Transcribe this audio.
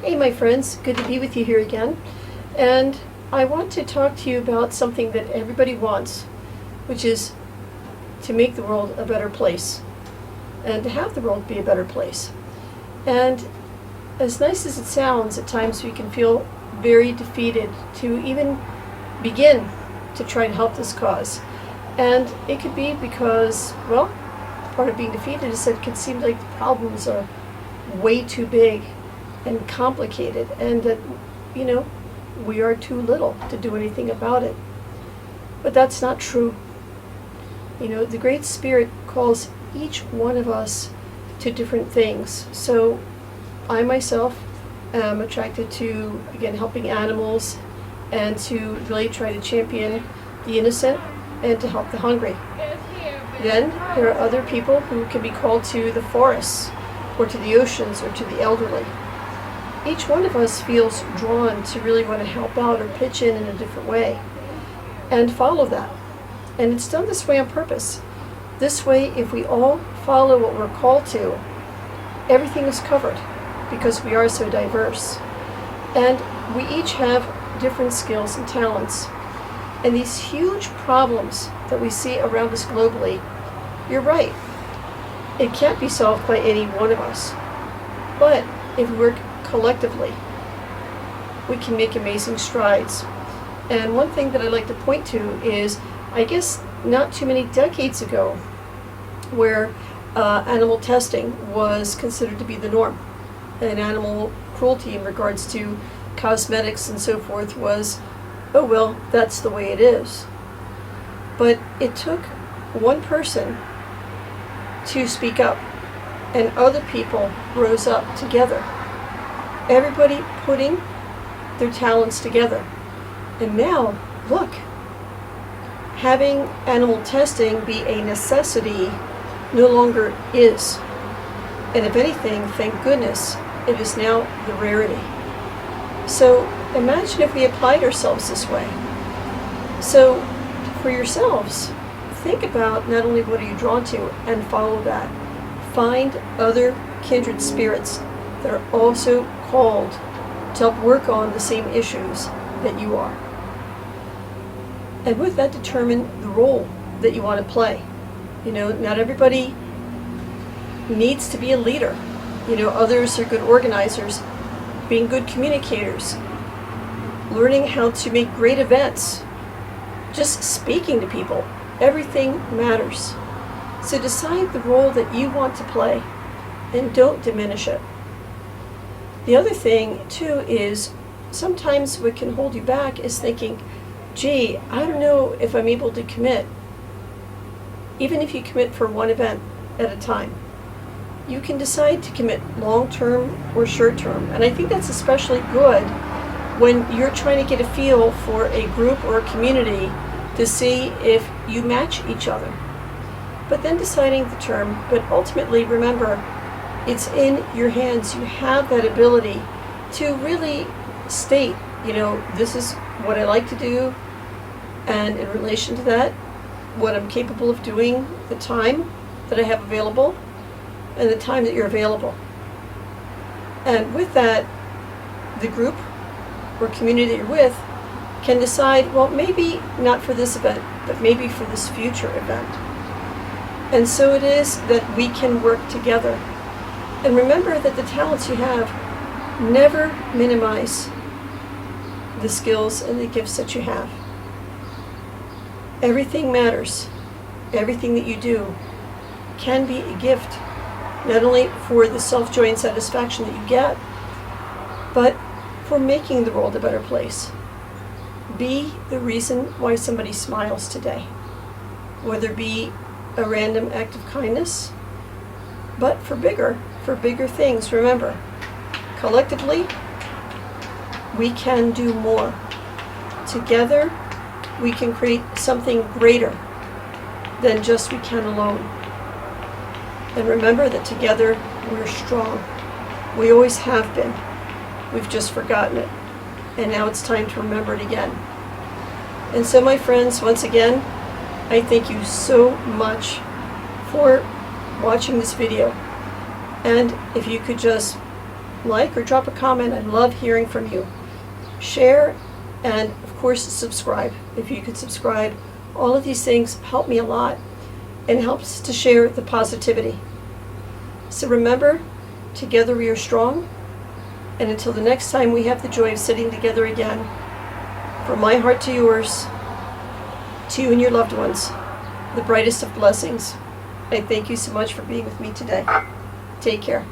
Hey my friends, good to be with you here again. And I want to talk to you about something that everybody wants, which is to make the world a better place and to have the world be a better place. And as nice as it sounds, at times we can feel very defeated to even begin to try and help this cause. And it could be because, well, part of being defeated is that it can seem like the problems are way too big and complicated, and that, we are too little to do anything about it. But that's not true. The Great Spirit calls each one of us to different things. So I myself am attracted to, again, helping animals and to really try to champion the innocent and to help the hungry. Then there are other people who can be called to the forests or to the oceans or to the elderly. Each one of us feels drawn to really want to help out or pitch in a different way and follow that. And it's done this way on purpose. This way, if we all follow what we're called to, everything is covered because we are so diverse. And we each have different skills and talents. And these huge problems that we see around us globally, you're right, it can't be solved by any one of us. But if we work collectively, we can make amazing strides. And one thing that I like to point to is, I guess not too many decades ago, where animal testing was considered to be the norm, and animal cruelty in regards to cosmetics and so forth was, oh well, that's the way it is. But it took one person to speak up, and other people rose up together. Everybody putting their talents together. And now, look, having animal testing be a necessity no longer is. And if anything, thank goodness, it is now the rarity. So imagine if we applied ourselves this way. So for yourselves, think about not only what are you drawn to and follow that. Find other kindred spirits that are also called to help work on the same issues that you are. And with that, determine the role that you want to play. Not everybody needs to be a leader. Others are good organizers, being good communicators, learning how to make great events, just speaking to people. Everything matters. So decide the role that you want to play and don't diminish it. The other thing, too, is sometimes what can hold you back is thinking, gee, I don't know if I'm able to commit. Even if you commit for one event at a time, you can decide to commit long-term or short-term. And I think that's especially good when you're trying to get a feel for a group or a community to see if you match each other. But then deciding the term, but ultimately remember, it's in your hands. You have that ability to really state, this is what I like to do, and in relation to that, what I'm capable of doing, the time that I have available, and the time that you're available. And with that, the group or community that you're with can decide, well, maybe not for this event, but maybe for this future event. And so it is that we can work together. And remember that the talents you have, never minimize the skills and the gifts that you have. Everything matters. Everything that you do can be a gift, not only for the self-joy and satisfaction that you get, but for making the world a better place. Be the reason why somebody smiles today, whether it be a random act of kindness, but for bigger things. Remember, collectively, we can do more. Together, we can create something greater than just we can alone. And remember that together, we're strong. We always have been. We've just forgotten it. And now it's time to remember it again. And so, my friends, once again, I thank you so much for watching this video. And if you could just like or drop a comment. I love hearing from you. Share and, of course, subscribe. If you could subscribe, all of these things help me a lot and helps to share the positivity. So remember, together we are strong. And until the next time we have the joy of sitting together again, from my heart to yours, to you and your loved ones, the brightest of blessings. I thank you so much for being with me today. Take care.